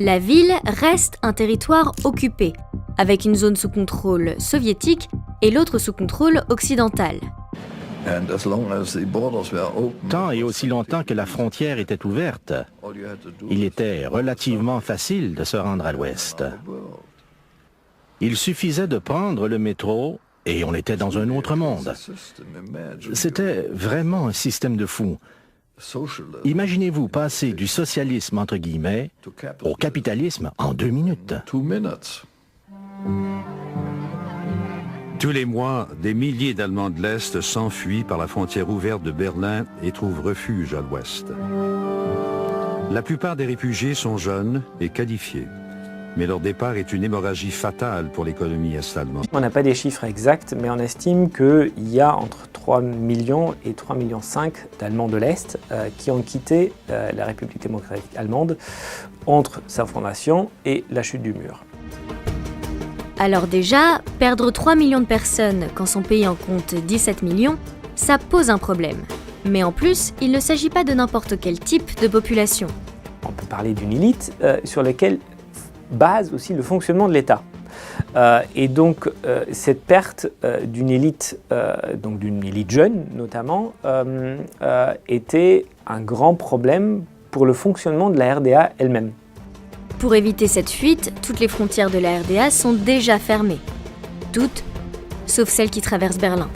La ville reste un territoire occupé, avec une zone sous contrôle soviétique et l'autre sous contrôle occidental. Tant et aussi longtemps que la frontière était ouverte, il était relativement facile de se rendre à l'ouest. Il suffisait de prendre le métro et on était dans un autre monde. C'était vraiment un système de fou. Imaginez-vous passer du socialisme entre guillemets au capitalisme en 2 minutes. Tous les mois, des milliers d'Allemands de l'Est s'enfuient par la frontière ouverte de Berlin et trouvent refuge à l'Ouest. La plupart des réfugiés sont jeunes et qualifiés, mais leur départ est une hémorragie fatale pour l'économie est-allemande. On n'a pas des chiffres exacts, mais on estime qu'il y a entre 3 millions et 3,5 millions d'Allemands de l'Est qui ont quitté la République démocratique allemande entre sa fondation et la chute du mur. Alors déjà, perdre 3 millions de personnes quand son pays en compte 17 millions, ça pose un problème. Mais en plus, il ne s'agit pas de n'importe quel type de population. On peut parler d'une élite sur laquelle base aussi le fonctionnement de l'État. Et donc cette perte d'une élite jeune notamment, était un grand problème pour le fonctionnement de la RDA elle-même. Pour éviter cette fuite, toutes les frontières de la RDA sont déjà fermées. Toutes, sauf celles qui traversent Berlin.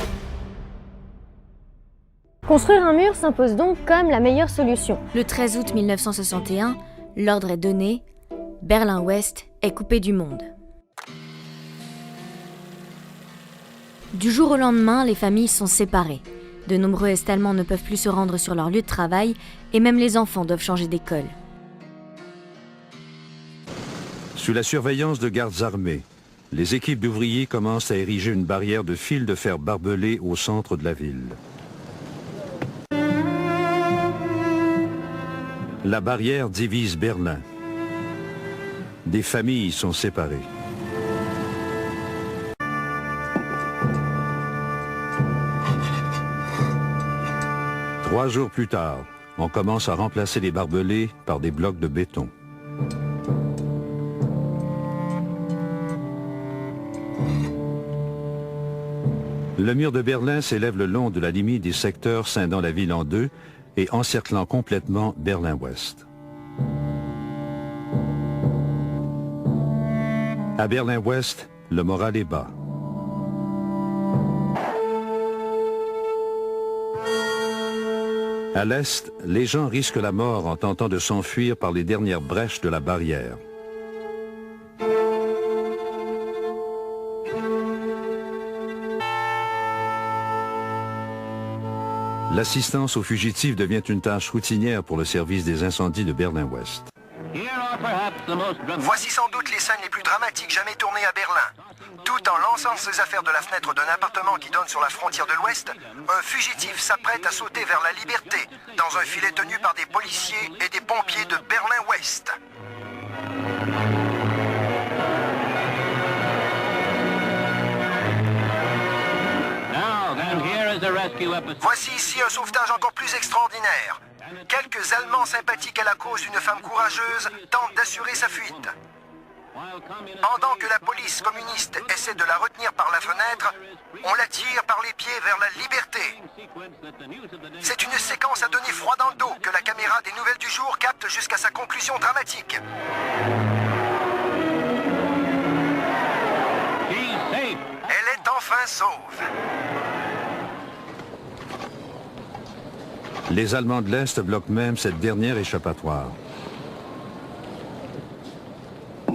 Construire un mur s'impose donc comme la meilleure solution. Le 13 août 1961, l'ordre est donné, Berlin-Ouest est coupé du monde. Du jour au lendemain, les familles sont séparées. De nombreux Est-Allemands ne peuvent plus se rendre sur leur lieu de travail et même les enfants doivent changer d'école. Sous la surveillance de gardes armés, les équipes d'ouvriers commencent à ériger une barrière de fil de fer barbelé au centre de la ville. La barrière divise Berlin. Des familles sont séparées. Trois jours plus tard, on commence à remplacer les barbelés par des blocs de béton. Le mur de Berlin s'élève le long de la limite des secteurs scindant la ville en deux et encerclant complètement Berlin-Ouest. À Berlin-Ouest, le moral est bas. À l'est, les gens risquent la mort en tentant de s'enfuir par les dernières brèches de la barrière. L'assistance aux fugitifs devient une tâche routinière pour le service des incendies de Berlin-Ouest. Voici sans doute les scènes les plus dramatiques jamais tournées à Berlin. Tout en lançant ses affaires de la fenêtre d'un appartement qui donne sur la frontière de l'Ouest, un fugitif s'apprête à sauter vers la liberté, dans un filet tenu par des policiers et des pompiers de Berlin-Ouest. Voici ici un sauvetage encore plus extraordinaire. Quelques Allemands sympathiques à la cause d'une femme courageuse tentent d'assurer sa fuite. Pendant que la police communiste essaie de la retenir par la fenêtre, on la tire par les pieds vers la liberté. C'est une séquence à donner froid dans le dos que la caméra des Nouvelles du Jour capte jusqu'à sa conclusion dramatique. Elle est enfin sauve. Les Allemands de l'Est bloquent même cette dernière échappatoire. Le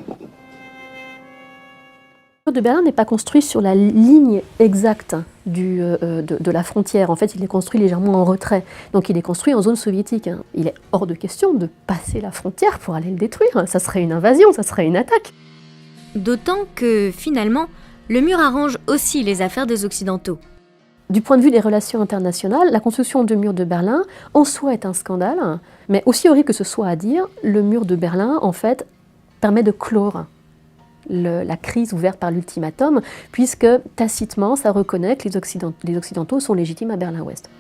mur de Berlin n'est pas construit sur la ligne exacte de la frontière. En fait, il est construit légèrement en retrait. Donc il est construit en zone soviétique. Il est hors de question de passer la frontière pour aller le détruire. Ça serait une invasion, ça serait une attaque. D'autant que, finalement, le mur arrange aussi les affaires des Occidentaux. Du point de vue des relations internationales, la construction du mur de Berlin, en soi, est un scandale. Mais aussi horrible que ce soit à dire, le mur de Berlin, en fait, permet de clore la crise ouverte par l'ultimatum, puisque tacitement, ça reconnaît que les Occidentaux sont légitimes à Berlin-Ouest.